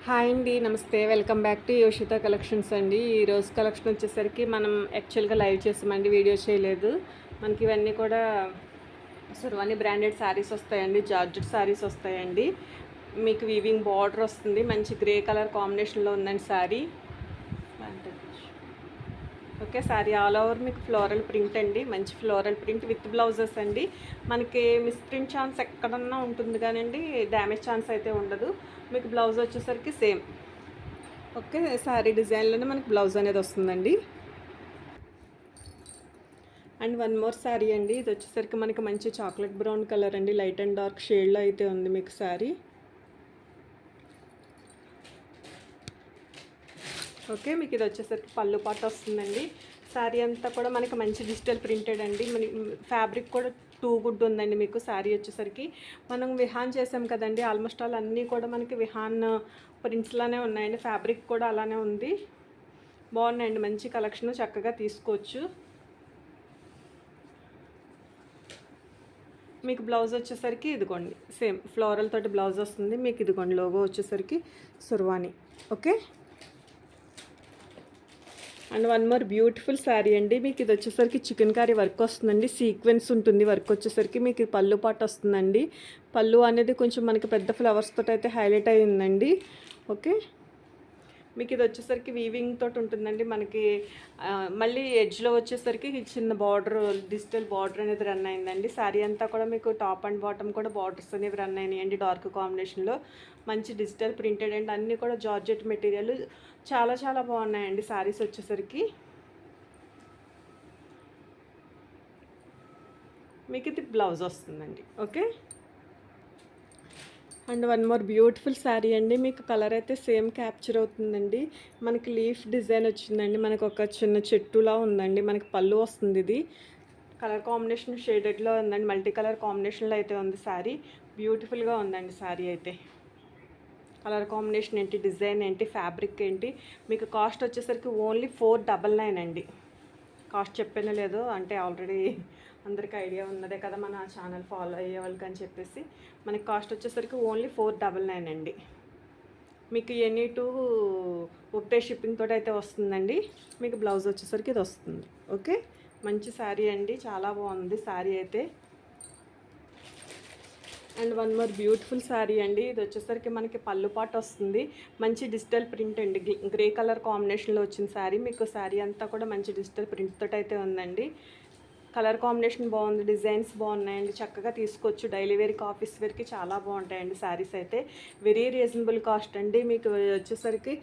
Hi అండి, నమస్తే. Welcome back to యోషిత collections అండి. ఈరోజు కలెక్షన్ వచ్చేసరికి మనం యాక్చువల్గా లైవ్ చేసామండి, వీడియో చేయలేదు. మనకి ఇవన్నీ కూడా సుర్వాని బ్రాండెడ్ శారీస్ వస్తాయండి, జార్జెట్ శారీస్ వస్తాయండి. మీకు వీవింగ్ బార్డర్ వస్తుంది, మంచి గ్రే కలర్ కాంబినేషన్లో ఉందండి sari. Okay, sari all over మీకు ఫ్లోరల్ ప్రింట్ అండి, మంచి ఫ్లోరల్ ప్రింట్ విత్ బ్లౌజెస్ అండి. మనకి మిస్ప్రింట్ ఛాన్స్ ఎక్కడన్నా ఉంటుంది కానివ్వండి, డ్యామేజ్ ఛాన్స్ అయితే ఉండదు. మీకు బ్లౌజ్ వచ్చేసరికి సేమ్ ఓకే, శారీ డిజైన్లోనే మనకి బ్లౌజ్ అనేది వస్తుందండి. అండ్ వన్ మోర్ శారీ అండి, ఇది వచ్చేసరికి మనకి మంచి చాక్లెట్ బ్రౌన్ కలర్ అండి, లైట్ అండ్ డార్క్ షేడ్లో అయితే ఉంది మీకు శారీ. ఓకే, మీకు ఇది వచ్చేసరికి పళ్ళు పాట వస్తుందండి. శారీ అంతా కూడా మనకి మంచి డిజిటల్ ప్రింటెడ్ అండి. మన ఫ్యాబ్రిక్ కూడా టూ గుడ్ ఉందండి. మీకు శారీ వచ్చేసరికి మనం విహాన్ చేసాం కదండి, ఆల్మోస్ట్ ఆల్ అన్నీ కూడా మనకి విహాన్ ప్రింట్స్లానే ఉన్నాయండి. ఫ్యాబ్రిక్ కూడా అలానే ఉంది, బాగున్నాయండి. మంచి కలెక్షన్, చక్కగా తీసుకోవచ్చు. మీకు బ్లౌజ్ వచ్చేసరికి ఇదిగోండి, సేమ్ ఫ్లోరల్ తోటి బ్లౌజ్ వస్తుంది మీకు. ఇదిగోండి లోగో వచ్చేసరికి సుర్వాని. Okay, and one more beautiful sari అండి. మీకు ఇది వచ్చేసరికి చికెన్ కర్రీ వర్క్ వస్తుందండి, సీక్వెన్స్ ఉంటుంది వర్క్ వచ్చేసరికి. మీకు పళ్ళు పాటు వస్తుందండి. పళ్ళు అనేది కొంచెం మనకి పెద్ద ఫ్లవర్స్ తోటి అయితే హైలైట్ అయి ఉందండి. ఓకే, మీకు ఇది వచ్చేసరికి వీవింగ్ తోటి ఉంటుందండి. మనకి మళ్ళీ ఎడ్జ్లో వచ్చేసరికి చిన్న బార్డర్, డిజిటల్ బార్డర్ అనేది రన్ అయిందండి. శారీ అంతా కూడా మీకు టాప్ అండ్ బాటమ్ కూడా బార్డర్స్ అనేవి రన్ అయినాయండి, డార్క్ కాంబినేషన్లో. మంచి డిజిటల్ ప్రింటెడ్ అండ్ అన్నీ కూడా జార్జెట్ మెటీరియల్, చాలా చాలా బాగున్నాయండి శారీస్ వచ్చేసరికి. మీకు ఇది బ్లౌజ్ వస్తుందండి. Okay, and one more beautiful sari అండి. మీకు కలర్ అయితే సేమ్ క్యాప్చర్ అవుతుందండి. మనకి లీఫ్ డిజైన్ వచ్చిందండి, మనకు ఒక చిన్న చెట్టులా ఉందండి. మనకి పళ్ళు వస్తుంది. ఇది కలర్ కాంబినేషన్ షేడెడ్లో ఉందండి, మల్టీ కలర్ కాంబినేషన్లో అయితే ఉంది శారీ. బ్యూటిఫుల్గా ఉందండి శారీ అయితే. కలర్ కాంబినేషన్ ఏంటి, డిజైన్ ఏంటి, ఫ్యాబ్రిక్ ఏంటి. మీకు కాస్ట్ వచ్చేసరికి ఓన్లీ 499 అండి. కాస్ట్ చెప్పానో లేదో, అంటే ఆల్రెడీ అందరికీ ఐడియా ఉన్నదే కదా మన ఛానల్ ఫాలో అయ్యే వాళ్ళకి అని చెప్పేసి. మనకి కాస్ట్ వచ్చేసరికి ఓన్లీ 499 అండి. మీకు ఎనీ టూ ఒకటే షిప్పింగ్ తోటి అయితే వస్తుందండి. మీకు బ్లౌజ్ వచ్చేసరికి ఇది వస్తుంది. ఓకే, మంచి శారీ అండి, చాలా బాగుంది శారీ అయితే. And one more beautiful sari అండి. ఇది వచ్చేసరికి మనకి పళ్ళు పాటు వస్తుంది, మంచి డిజిటల్ ప్రింట్ అండి, గ్రే కలర్ కాంబినేషన్లో వచ్చిన శారీ. మీకు శారీ అంతా కూడా మంచి డిజిటల్ ప్రింట్ తోటి అయితే ఉందండి. కలర్ కాంబినేషన్ బాగుంది, డిజైన్స్ బాగున్నాయండి, చక్కగా తీసుకోవచ్చు. డైలీ వేర్కి, ఆఫీస్ వేర్కి చాలా బాగుంటాయండి శారీస్ అయితే. వెరీ రీజనబుల్ కాస్ట్ అండి. మీకు వచ్చేసరికి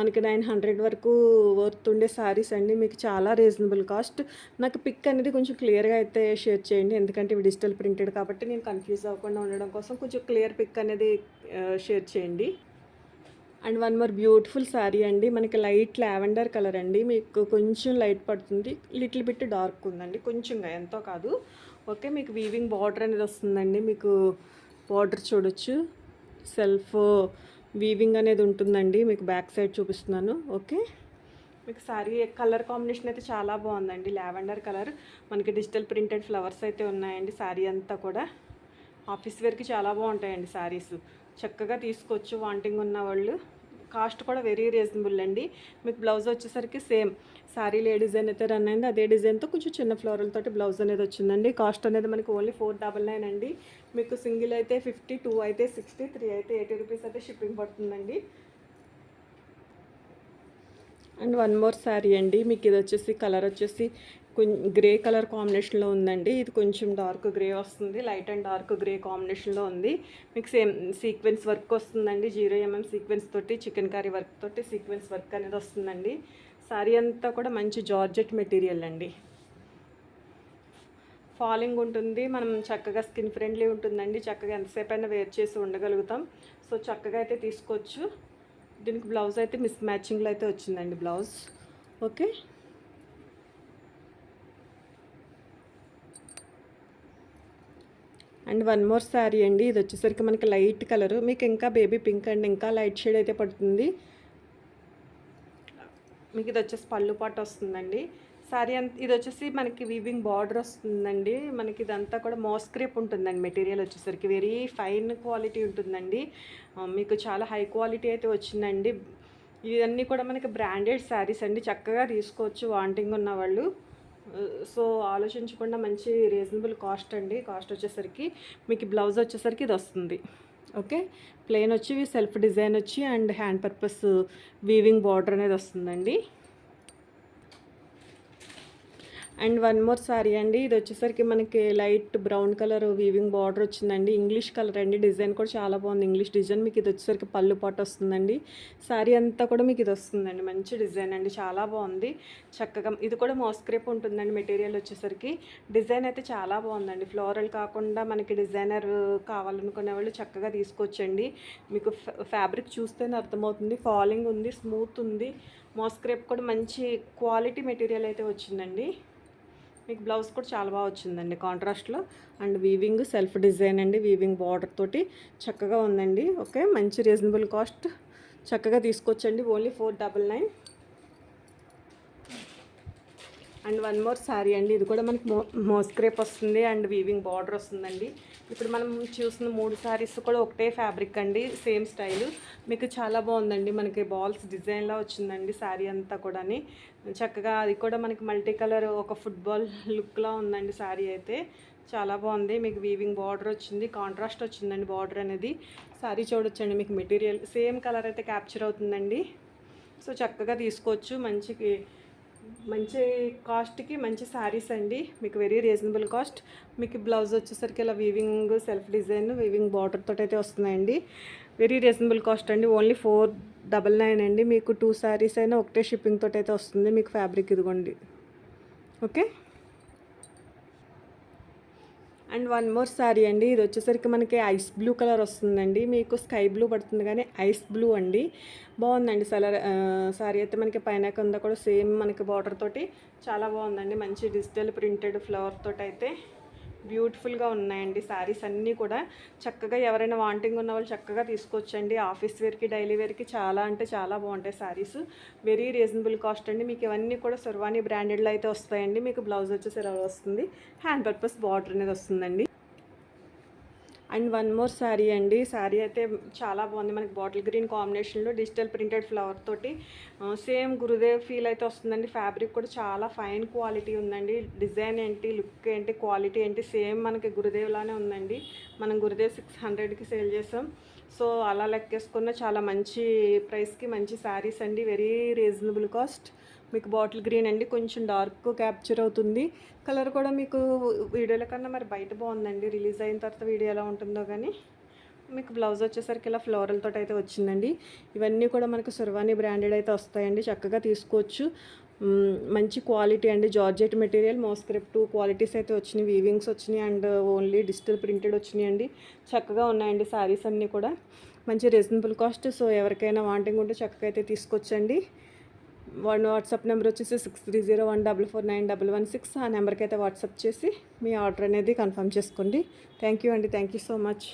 మనకి 900 వరకు వర్త్ ఉండే శారీస్ అండి. మీకు చాలా రీజనబుల్ కాస్ట్. నాకు పిక్ అనేది కొంచెం క్లియర్గా అయితే షేర్ చేయండి, ఎందుకంటే ఇవి డిజిటల్ ప్రింటెడ్ కాబట్టి నేను కన్ఫ్యూజ్ అవ్వకుండా ఉండడం కోసం కొంచెం క్లియర్ పిక్ అనేది షేర్ చేయండి. And one more beautiful sari అండి. మనకి లైట్ లావెండర్ కలర్ అండి, మీకు కొంచెం లైట్ పడుతుంది, లిటిల్ బిట్ డార్క్ ఉందండి, కొంచెంగా, ఎంతో కాదు. ఓకే, మీకు వీవింగ్ బార్డర్ అనేది వస్తుందండి. మీకు బార్డర్ చూడొచ్చు, సెల్ఫ్ వీవింగ్ అనేది ఉంటుందండి. మీకు బ్యాక్ సైడ్ చూపిస్తున్నాను. ఓకే, మీకు శారీ కలర్ కాంబినేషన్ అయితే చాలా బాగుందండి, లావెండర్ కలర్. మనకి డిజిటల్ ప్రింటెడ్ ఫ్లవర్స్ అయితే ఉన్నాయండి శారీ అంతా కూడా. ఆఫీస్ వేర్కి చాలా బాగుంటాయండి శారీస్, చక్కగా తీసుకోవచ్చు వాంటింగ్ ఉన్న వాళ్ళు. కాస్ట్ కూడా వెరీ రీజనబుల్ అండి. మీకు బ్లౌజ్ వచ్చేసరికి సేమ్ శారీలో ఏ డిజైన్ అయితే రన్ అయింది అదే డిజైన్తో కొంచెం చిన్న ఫ్లోరల్ తోటి బ్లౌజ్ అనేది వచ్చిందండి. కాస్ట్ అనేది మనకి ఓన్లీ 499 అండి. మీకు సింగిల్ అయితే 50, 2 అయితే 60, 3 అయితే 80 రూపీస్ అయితే షిప్పింగ్ పడుతుందండి. అండ్ వన్ మోర్ శారీ అండి. మీకు ఇది వచ్చేసి కలర్ వచ్చేసి కొంచెం గ్రే కలర్ కాంబినేషన్లో ఉందండి. ఇది కొంచెం డార్క్ గ్రే వస్తుంది, లైట్ అండ్ డార్క్ గ్రే కాంబినేషన్లో ఉంది. మీకు సేమ్ సీక్వెన్స్ వర్క్ వస్తుందండి, 0mm సీక్వెన్స్ తోటి, చికెన్ కర్రీ వర్క్ తోటి సీక్వెన్స్ వర్క్ అనేది వస్తుందండి. శారీ అంతా కూడా మంచి జార్జెట్ మెటీరియల్ అండి, ఫాలింగ్ ఉంటుంది. మనం చక్కగా స్కిన్ ఫ్రెండ్లీ ఉంటుందండి, చక్కగా ఎంతసేపు అయినా వేర్ చేసి ఉండగలుగుతాం. సో చక్కగా అయితే తీసుకోవచ్చు. దీనికి బ్లౌజ్ అయితే మిస్ మ్యాచింగ్లో అయితే వచ్చిందండి blouse. Okay, and one more sari అండి. ఇది వచ్చేసరికి మనకి లైట్ కలరు, మీకు ఇంకా బేబీ పింక్ అండ్ ఇంకా లైట్ షేడ్ అయితే పడుతుంది. మీకు ఇది వచ్చేసి పళ్ళు పాటు వస్తుందండి. శారీ ఇది వచ్చేసి మనకి వీవింగ్ బార్డర్ వస్తుందండి. మనకి ఇదంతా కూడా మోస్క్రేప్ ఉంటుందండి. మెటీరియల్ వచ్చేసరికి వెరీ ఫైన్ క్వాలిటీ ఉంటుందండి. మీకు చాలా హై క్వాలిటీ అయితే వచ్చిందండి. ఇవన్నీ కూడా మనకి బ్రాండెడ్ శారీస్ అండి. చక్కగా తీసుకోవచ్చు వాంటింగ్ ఉన్న వాళ్ళు. సో ఆలోచించకుండా మంచి రీజనబుల్ కాస్ట్ అండి. కాస్ట్ వచ్చేసరికి మీకు బ్లౌజ్ వచ్చేసరికి ఇది వస్తుంది. ఓకే, ప్లెయిన్ వచ్చి సెల్ఫ్ డిజైన్ వచ్చి and hand purpose weaving border అనేది వస్తుందండి. అండ్ వన్ మోర్ సారీ అండి. ఇది వచ్చేసరికి మనకి light brown colour weaving border వచ్చిందండి. ఇంగ్లీష్ కలర్ అండి. డిజైన్ కూడా చాలా బాగుంది. English design. మీకు ఇది వచ్చేసరికి పళ్ళు పాటు వస్తుందండి. సారీ అంతా కూడా మీకు ఇది వస్తుందండి. మంచి డిజైన్ అండి. చాలా బాగుంది. చక్కగా ఇది కూడా మోస్క్రేప్ ఉంటుందండి. మెటీరియల్ వచ్చేసరికి డిజైన్ అయితే చాలా బాగుందండి. ఫ్లోరల్ కాకుండా మనకి డిజైనర్ కావాలనుకునే వాళ్ళు చక్కగా తీసుకొచ్చండి. మీకు ఫ్యాబ్రిక్ చూస్తేనే అర్థమవుతుంది. ఫాలింగ్ ఉంది, స్మూత్ ఉంది. మోస్క్రేప్ కూడా మంచి క్వాలిటీ మెటీరియల్ అయితే వచ్చిందండి. మీకు బ్లౌజ్ కూడా చాలా బాగా వచ్చిందండి కాంట్రాస్ట్లో. అండ్ వీవింగ్ సెల్ఫ్ డిజైన్ అండి. వీవింగ్ బార్డర్ తోటి చక్కగా ఉందండి. ఓకే, మంచి రీజనబుల్ కాస్ట్. చక్కగా తీసుకొచ్చండి. Only 499. And one more sari అండి. ఇది కూడా మనకి మోస్క్రేప్ వస్తుంది అండ్ వీవింగ్ బార్డర్ వస్తుందండి. ఇప్పుడు మనం చూసిన 3 శారీస్ కూడా ఒకటే ఫ్యాబ్రిక్ అండి. Same style. మీకు చాలా బాగుందండి. మనకి బాల్స్ డిజైన్లా వచ్చిందండి శారీ అంతా కూడా. చక్కగా అది కూడా మనకి మల్టీ కలర్ ఒక ఫుట్బాల్ లుక్లా ఉందండి శారీ అయితే. చాలా బాగుంది. మీకు వీవింగ్ బార్డర్ వచ్చింది. కాంట్రాస్ట్ వచ్చిందండి బార్డర్ అనేది. శారీ చూడొచ్చండి. మీకు మెటీరియల్ సేమ్ కలర్ అయితే క్యాప్చర్ అవుతుందండి. సో చక్కగా తీసుకోవచ్చు. మంచి కాస్ట్కి మంచి శారీస్ అండి. మీకు వెరీ రీజనబుల్ కాస్ట్. మీకు బ్లౌజ్ వచ్చేసరికి ఇలా weaving self design weaving border తోటి అయితే వస్తున్నాయండి. వెరీ రీజనబుల్ కాస్ట్ అండి. ఓన్లీ 499 అండి. మీకు 2 శారీస్ అయినా ఒకటే షిప్పింగ్ తోటి అయితే వస్తుంది. మీకు ఫ్యాబ్రిక్ ఇదిగోండి. Okay, and one more sari అండి. ఇది వచ్చేసరికి మనకి ఐస్ బ్లూ కలర్ వస్తుందండి. మీకు స్కై బ్లూ పడుతుంది కానీ ఐస్ బ్లూ అండి. బాగుందండి శారీ అయితే. మనకి పైన కింద కూడా సేమ్ మనకి బార్డర్ తోటి చాలా బాగుందండి. మంచి డిజిటల్ ప్రింటెడ్ ఫ్లవర్ తోటి అయితే బ్యూటిఫుల్గా ఉన్నాయండి శారీస్ అన్నీ కూడా. చక్కగా ఎవరైనా వాంటింగ్ ఉన్న వాళ్ళు చక్కగా తీసుకొచ్చండి. ఆఫీస్ వేర్కి డైలీ వేర్కి చాలా అంటే చాలా బాగుంటాయి శారీస్. వెరీ రీజనబుల్ కాస్ట్ అండి. మీకు ఇవన్నీ కూడా శర్వాణి బ్రాండెడ్లో అయితే వస్తాయండి. మీకు బ్లౌజ్ వచ్చేసి ఇలా వస్తుంది. హ్యాండ్ పర్పస్ బార్డర్ అనేది వస్తుందండి. అండ్ వన్ మోర్ శారీ అండి. శారీ అయితే చాలా బాగుంది. మనకి బాటిల్ గ్రీన్ కాంబినేషన్లో డిజిటల్ ప్రింటెడ్ ఫ్లవర్ తోటి సేమ్ గురుదేవ్ ఫీల్ అయితే వస్తుందండి. ఫ్యాబ్రిక్ కూడా చాలా ఫైన్ క్వాలిటీ ఉందండి. డిజైన్ ఏంటి, లుక్ ఏంటి, క్వాలిటీ ఏంటి సేమ్ మనకి గురుదేవ్ లానే ఉందండి. మనం గురుదేవ్ 600కి సేల్ చేసాం. సో అలా లెక్కేసుకున్న చాలా మంచి ప్రైస్కి మంచి శారీస్ అండి. Very reasonable cost. మీకు బాటిల్ గ్రీన్ అండి. కొంచెం డార్క్ క్యాప్చర్ అవుతుంది. కలర్ కూడా మీకు వీడియోల కన్నా మరి బయట బాగుందండి. రిలీజ్ అయిన తర్వాత వీడియో ఎలా ఉంటుందో కానీ. మీకు బ్లౌజ్ వచ్చేసరికి ఇలా ఫ్లోరల్ తోటి అయితే వచ్చిందండి. ఇవన్నీ కూడా మనకు శర్వాణి బ్రాండెడ్ అయితే వస్తాయండి. చక్కగా తీసుకోవచ్చు. మంచి క్వాలిటీ అండి. జార్జెట్ మెటీరియల్ మోస్క్రేప్ 2 క్వాలిటీస్ అయితే వచ్చినాయి. వీవింగ్స్ వచ్చినాయి అండ్ ఓన్లీ డిజిటల్ ప్రింటెడ్ వచ్చినాయి అండి. చక్కగా ఉన్నాయండి శారీస్ అన్నీ కూడా. మంచి రీజనబుల్ కాస్ట్. సో ఎవరికైనా వాంటింగ్ ఉంటే చక్కగా అయితే తీసుకొచ్చండి. వాట్సాప్ నెంబర్ వచ్చేసి 6301449116. ఆ నెంబర్కి అయితే వాట్సాప్ చేసి మీ ఆర్డర్ అనేది కన్ఫర్మ్ చేసుకోండి. థ్యాంక్ యూ అండి. Thank you so much.